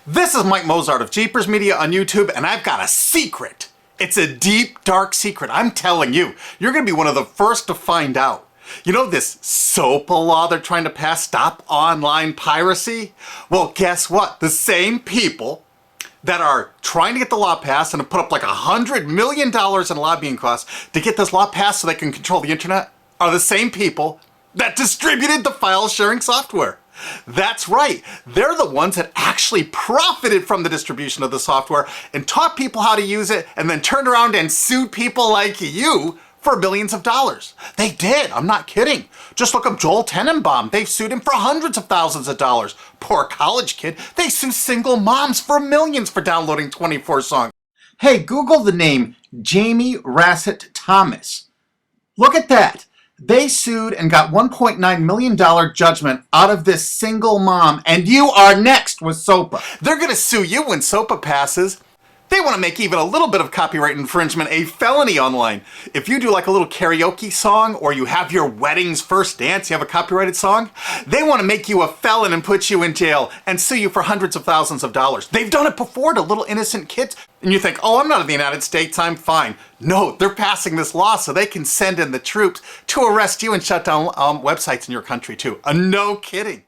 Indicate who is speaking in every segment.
Speaker 1: This is Mike Mozart of Jeepers Media on YouTube, and I've got a secret. It's a deep, dark secret. I'm telling you, you're going to be one of the first to find out. You know this SOPA law they're trying to pass, Stop Online Piracy? Well, guess what? The same people that are trying to get the law passed and have put up like $100 million in lobbying costs to get this law passed so they can control the internet are the same people that distributed the file sharing software. That's right. They're the ones that actually profited from the distribution of the software and taught people how to use it and then turned around and sued people like you for millions of dollars. They did. I'm not kidding. Just look up Joel Tenenbaum. They've sued him for hundreds of thousands of dollars. Poor college kid. They sue single moms for millions for downloading 24 songs. Hey, Google the name Jamie Rassett Thomas. Look at that. They sued and got $1.9 million judgment out of this single mom, and you are next with SOPA. They're going to sue you when SOPA passes. They want to make even a little bit of copyright infringement a felony online. If you do like a little karaoke song or you have your wedding's first dance, you have a copyrighted song, they want to make you a felon and put you in jail and sue you for hundreds of thousands of dollars. They've done it before to little innocent kids. And you think, oh, I'm not in the United States, I'm fine. No, they're passing this law so they can send in the troops to arrest you and shut down websites in your country too. No kidding.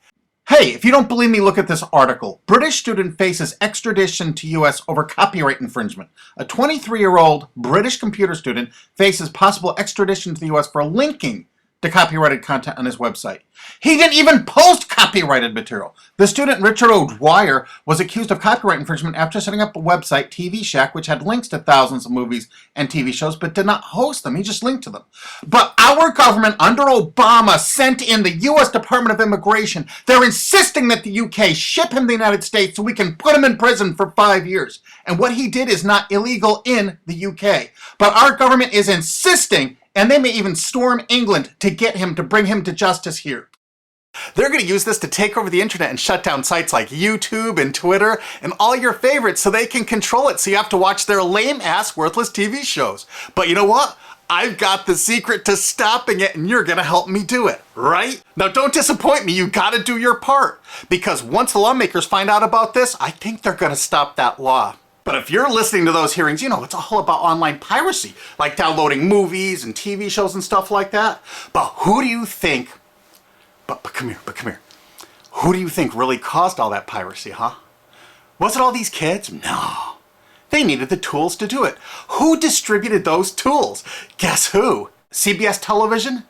Speaker 1: Hey, if you don't believe me, look at this article. British student faces extradition to US over copyright infringement. A 23-year-old British computer student faces possible extradition to the US for linking to copyrighted content on his website. He didn't even post copyrighted material. The student, Richard O'Dwyer, was accused of copyright infringement after setting up a website, TV Shack, which had links to thousands of movies and TV shows, but did not host them. He just linked to them. But our government, under Obama, sent in the U.S. Department of Immigration. They're insisting that the UK ship him to the United States so we can put him in prison for 5 years. And what he did is not illegal in the UK. But our government is insisting, and they may even storm England to get him, to bring him to justice here. They're going to use this to take over the internet and shut down sites like YouTube and Twitter and all your favorites so they can control it, so you have to watch their lame-ass, worthless TV shows. But you know what? I've got the secret to stopping it, and you're going to help me do it, right? Now, don't disappoint me. You got to do your part. Because once the lawmakers find out about this, I think they're going to stop that law. But if you're listening to those hearings, you know, it's all about online piracy, like downloading movies and TV shows and stuff like that. But who do you think, but come here. Who do you think really caused all that piracy, huh? Was it all these kids? No. They needed the tools to do it. Who distributed those tools? Guess who? CBS Television?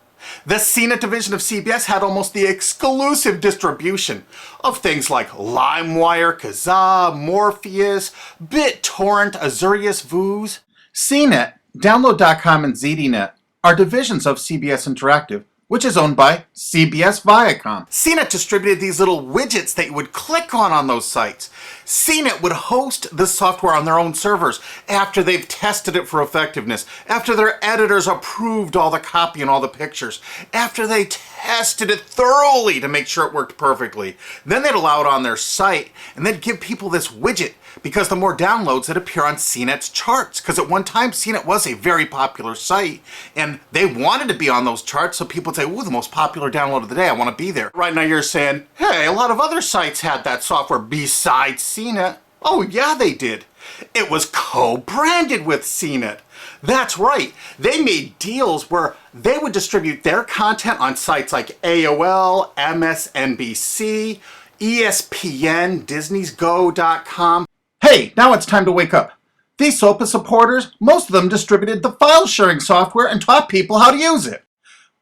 Speaker 1: The CNET division of CBS had almost the exclusive distribution of things like LimeWire, Kazaa, Morpheus, BitTorrent, Azurius, Vooz. CNET, Download.com, and ZDNet are divisions of CBS Interactive, which is owned by CBS Viacom. CNET distributed these little widgets that you would click on those sites. CNET would host the software on their own servers after they've tested it for effectiveness, after their editors approved all the copy and all the pictures, after they tested it thoroughly to make sure it worked perfectly. Then they'd allow it on their site, and they'd give people this widget because the more downloads that appear on CNET's charts. Because at one time, CNET was a very popular site, and they wanted to be on those charts, so people would say, ooh, the most popular download of the day, I want to be there. Right now you're saying, hey, a lot of other sites had that software besides CNET. Oh yeah, they did. It was co-branded with CNET. That's right. They made deals where they would distribute their content on sites like AOL, MSNBC, ESPN, Disney'sGo.com. Hey, now it's time to wake up. These SOPA supporters, most of them distributed the file sharing software and taught people how to use it.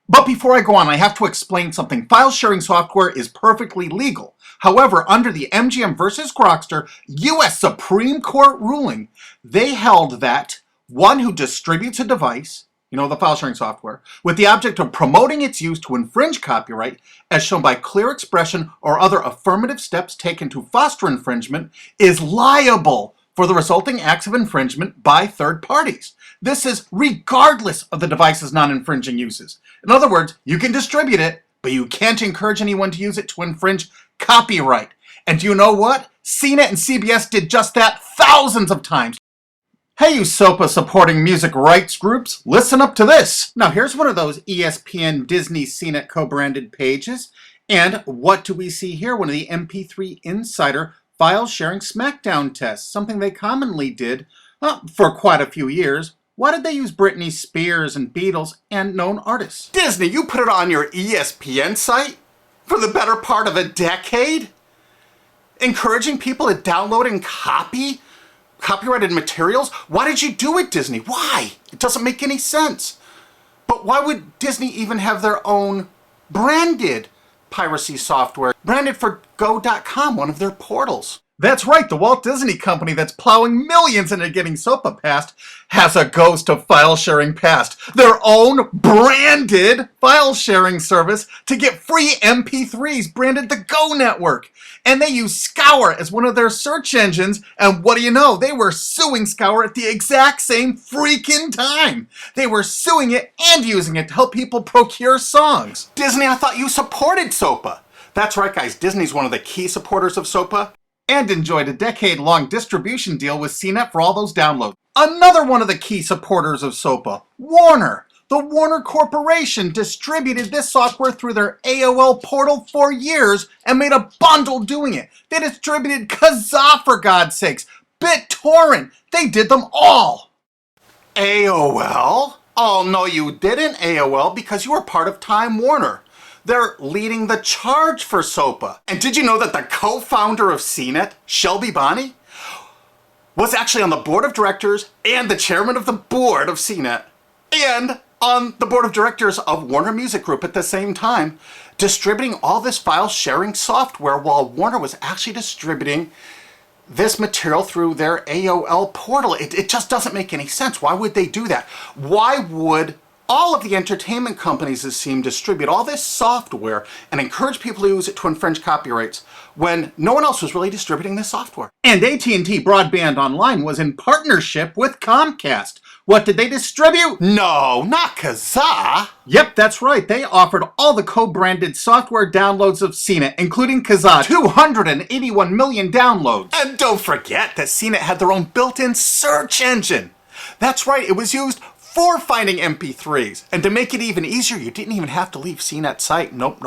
Speaker 1: But before I go on, I have to explain something. File sharing software is perfectly legal. However, under the MGM versus Grokster U.S. Supreme Court ruling, they held that one who distributes a device, you know, the file sharing software, with the object of promoting its use to infringe copyright, as shown by clear expression or other affirmative steps taken to foster infringement, is liable for the resulting acts of infringement by third parties. This is regardless of the device's non-infringing uses. In other words, you can distribute it, but you can't encourage anyone to use it to infringe copyright. And do you know what? CNET and CBS did just that thousands of times. Hey, you SOPA supporting music rights groups, listen up to this. Now here's one of those ESPN Disney CNET co-branded pages. And what do we see here? One of the MP3 Insider
Speaker 2: file sharing smackdown tests, something they commonly did for quite a few years. Why did they use Britney Spears and Beatles and known artists?
Speaker 1: Disney, you put it on your ESPN site for the better part of a decade? Encouraging people to download and copy copyrighted materials? Why did you do it, Disney? Why? It doesn't make any sense. But why would Disney even have their own branded piracy software, branded for Go.com, one of their portals?
Speaker 2: That's right, the Walt Disney Company that's plowing millions into getting SOPA passed has a ghost of file sharing past. Their own branded file sharing service to get free MP3s branded the Go Network. And they use Scour as one of their search engines, and what do you know? They were suing Scour at the exact same freaking time. They were suing it and using it to help people procure songs.
Speaker 1: Disney, I thought you supported SOPA. That's right, guys, Disney's one of the key supporters of SOPA.
Speaker 2: And enjoyed a decade-long distribution deal with CNET for all those downloads. Another one of the key supporters of SOPA, Warner. The Warner Corporation distributed this software through their AOL portal for years and made a bundle doing it. They distributed Kazaa, for God's sakes, BitTorrent. They did them all.
Speaker 1: AOL? Oh, no, you didn't, AOL, because you were part of Time Warner. They're leading the charge for SOPA. And did you know that the co-founder of CNET, Shelby Bonney, was actually on the board of directors and the chairman of the board of CNET and on the board of directors of Warner Music Group at the same time, distributing all this file sharing software while Warner was actually distributing this material through their AOL portal. It just doesn't make any sense. Why would they do that? Why would all of the entertainment companies, it seemed, distribute all this software and encourage people to use it to infringe copyrights when no one else was really distributing this software?
Speaker 2: And AT&T Broadband Online was in partnership with Comcast. What did they distribute?
Speaker 1: No, not Kazaa.
Speaker 2: Yep, that's right. They offered all the co-branded software downloads of CNET, including Kazaa, 281 million downloads.
Speaker 1: And don't forget that CNET had their own built-in search engine. That's right, it was used for finding MP3s. And to make it even easier, you didn't even have to leave CNET's site. Nope.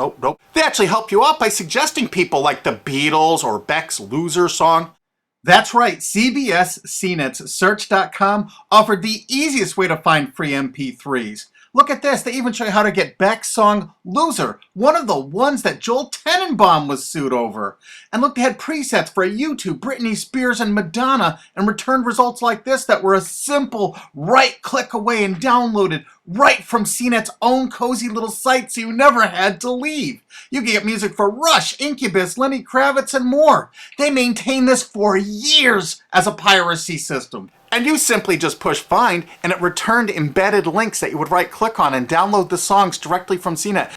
Speaker 1: They actually help you out by suggesting people like the Beatles or Beck's Loser song.
Speaker 2: That's right, CBS CNET's Search.com offered the easiest way to find free MP3s. Look at this, they even show you how to get Beck's song Loser, one of the ones that Joel Tenenbaum was sued over. And look, they had presets for YouTube, Britney Spears, and Madonna, and returned results like this that were a simple right click away and downloaded right from CNET's own cozy little site, so you never had to leave. You can get music for Rush, Incubus, Lenny Kravitz, and more. They maintained this for years as a piracy system.
Speaker 1: And you simply just push find, and it returned embedded links that you would right click on and download the songs directly from CNET.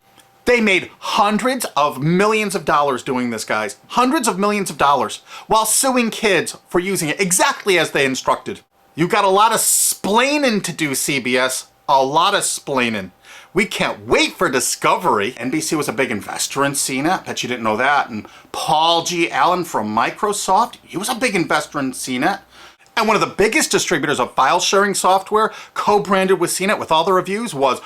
Speaker 1: They made hundreds of millions of dollars doing this, guys. Hundreds of millions of dollars, while suing kids for using it exactly as they instructed. You got a lot of splaining to do, CBS. A lot of splaining. We can't wait for Discovery. NBC was a big investor in CNET. Bet you didn't know that. And Paul G. Allen from Microsoft, he was a big investor in CNET. And one of the biggest distributors of file sharing software co-branded with CNET with all the reviews was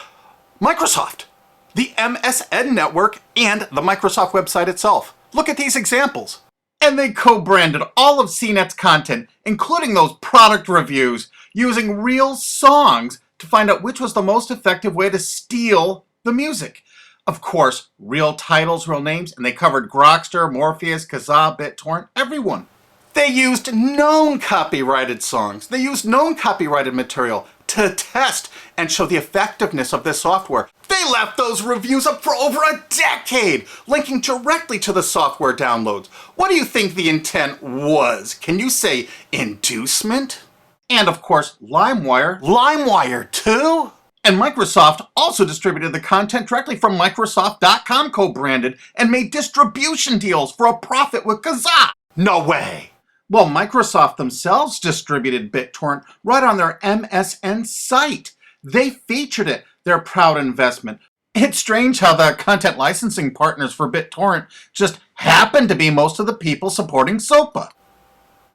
Speaker 1: Microsoft, the MSN network, and the Microsoft website itself. Look at these examples.
Speaker 2: And they co-branded all of CNET's content, including those product reviews, using real songs to find out which was the most effective way to steal the music. Of course, real titles, real names, and they covered Grokster, Morpheus, Kazaa, BitTorrent, everyone.
Speaker 1: They used known copyrighted songs. They used known copyrighted material to test and show the effectiveness of this software. They left those reviews up for over a decade, linking directly to the software downloads. What do you think the intent was? Can you say inducement?
Speaker 2: And of course, LimeWire.
Speaker 1: LimeWire too?
Speaker 2: And Microsoft also distributed the content directly from Microsoft.com co-branded and made distribution deals for a profit with Kazaa.
Speaker 1: No way.
Speaker 2: Well, Microsoft themselves distributed BitTorrent right on their MSN site. They featured it, their proud investment. It's strange how the content licensing partners for BitTorrent just happen to be most of the people supporting SOPA.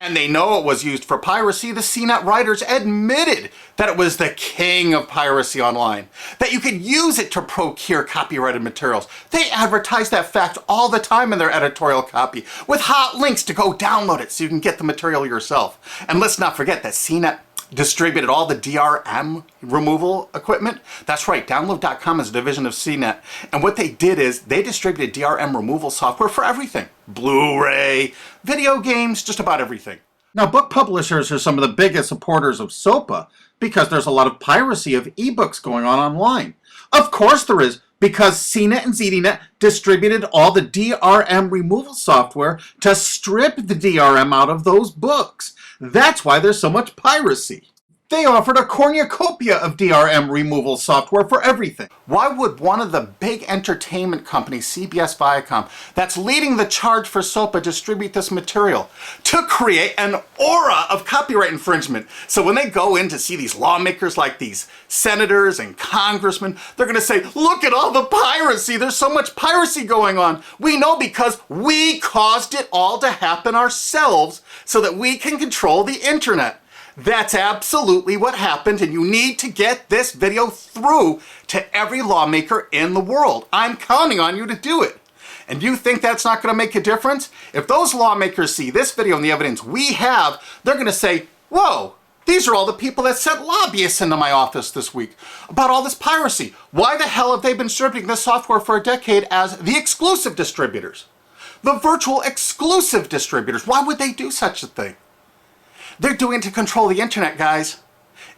Speaker 1: And they know it was used for piracy. The CNET writers admitted that it was the king of piracy online, that you could use it to procure copyrighted materials. They advertise that fact all the time in their editorial copy with hot links to go download it so you can get the material yourself. And let's not forget that CNET distributed all the DRM removal equipment. That's right, Download.com is a division of CNET. And what they did is they distributed DRM removal software for everything. Blu-ray, video games, just about everything.
Speaker 2: Now, book publishers are some of the biggest supporters of SOPA because there's a lot of piracy of ebooks going on online. Of course there is, because CNET and ZDNet distributed all the DRM removal software to strip the DRM out of those books. That's why there's so much piracy. They offered a cornucopia of DRM removal software for everything.
Speaker 1: Why would one of the big entertainment companies, CBS Viacom, that's leading the charge for SOPA, distribute this material? To create an aura of copyright infringement. So when they go in to see these lawmakers like these senators and congressmen, they're going to say, look at all the piracy. There's so much piracy going on. We know because we caused it all to happen ourselves so that we can control the internet. That's absolutely what happened, and you need to get this video through to every lawmaker in the world. I'm counting on you to do it. And you think that's not going to make a difference? If those lawmakers see this video and the evidence we have, they're going to say, whoa, these are all the people that sent lobbyists into my office this week about all this piracy. Why the hell have they been distributing this software for a decade as the exclusive distributors? The virtual exclusive distributors. Why would they do such a thing? They're doing it to control the internet, guys.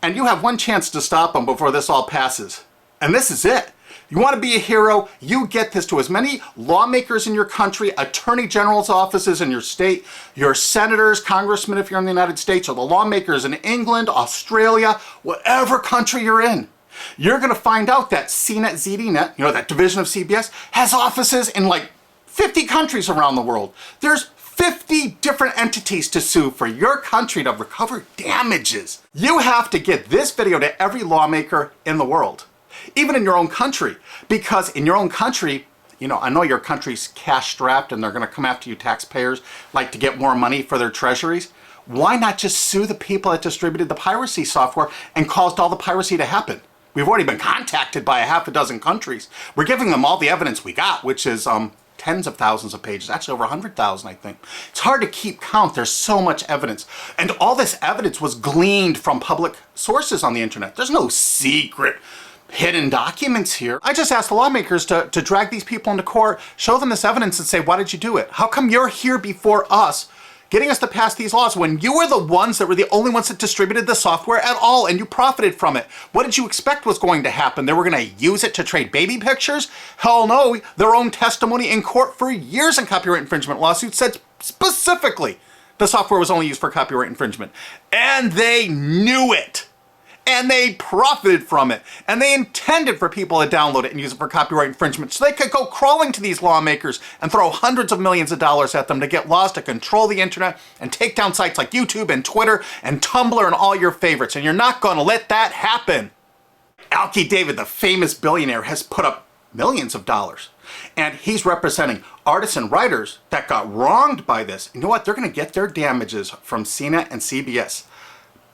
Speaker 1: And you have one chance to stop them before this all passes. And this is it. You want to be a hero, you get this to as many lawmakers in your country, attorney general's offices in your state, your senators, congressmen if you're in the United States, or the lawmakers in England, Australia, whatever country you're in. You're going to find out that CNET, ZDNet, that division of CBS, has offices in like 50 countries around the world. There's 50 different entities to sue for your country to recover damages. You have to get this video to every lawmaker in the world, even in your own country, because in your own country, I know your country's cash strapped and they're going to come after you taxpayers like to get more money for their treasuries. Why not just sue the people that distributed the piracy software and caused all the piracy to happen? We've already been contacted by a half a dozen countries. We're giving them all the evidence we got, which is tens of thousands of pages, actually over 100,000, I think. It's hard to keep count. There's so much evidence. And all this evidence was gleaned from public sources on the internet. There's no secret hidden documents here. I just asked the lawmakers to drag these people into court, show them this evidence and say, why did you do it? How come you're here before us getting us to pass these laws when you were the ones that were the only ones that distributed the software at all and you profited from it? What did you expect was going to happen? They were going to use it to trade baby pictures? Hell no. Their own testimony in court for years in copyright infringement lawsuits said specifically the software was only used for copyright infringement. And they knew it. And they profited from it. And they intended for people to download it and use it for copyright infringement so they could go crawling to these lawmakers and throw hundreds of millions of dollars at them to get laws to control the internet and take down sites like YouTube and Twitter and Tumblr and all your favorites. And you're not going to let that happen. Alki David, the famous billionaire, has put up millions of dollars. And he's representing artists and writers that got wronged by this. You know what? They're going to get their damages from CNET and CBS.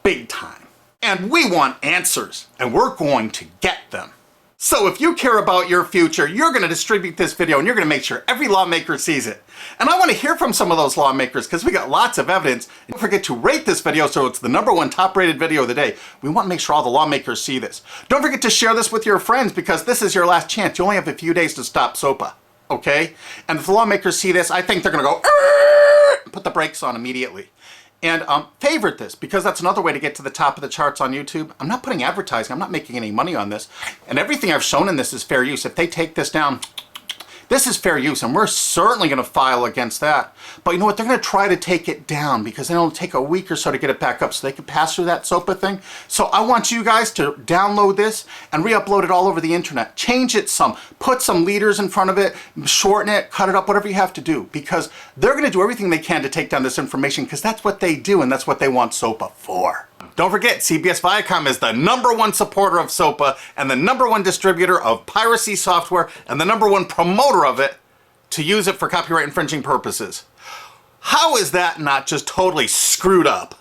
Speaker 1: Big time. And we want answers, and we're going to get them. So if you care about your future, you're going to distribute this video and you're going to make sure every lawmaker sees it. And I want to hear from some of those lawmakers because we got lots of evidence. Don't forget to rate this video so it's the #1 top rated video of the day. We want to make sure all the lawmakers see this. Don't forget to share this with your friends because this is your last chance. You only have a few days to stop SOPA, okay? And if the lawmakers see this, I think they're going to go, put the brakes on immediately. And favorite this, because that's another way to get to the top of the charts on YouTube. I'm not putting advertising. I'm not making any money on this. And everything I've shown in this is fair use. If they take this down, this is fair use, and we're certainly going to file against that. But you know what? They're going to try to take it down because it'll take a week or so to get it back up so they can pass through that SOPA thing. So I want you guys to download this and re-upload it all over the internet. Change it some. Put some leaders in front of it. Shorten it. Cut it up. Whatever you have to do. Because they're going to do everything they can to take down this information because that's what they do and that's what they want SOPA for. Don't forget, CBS Viacom is the #1 supporter of SOPA and the #1 distributor of piracy software and the #1 promoter of it to use it for copyright infringing purposes. How is that not just totally screwed up?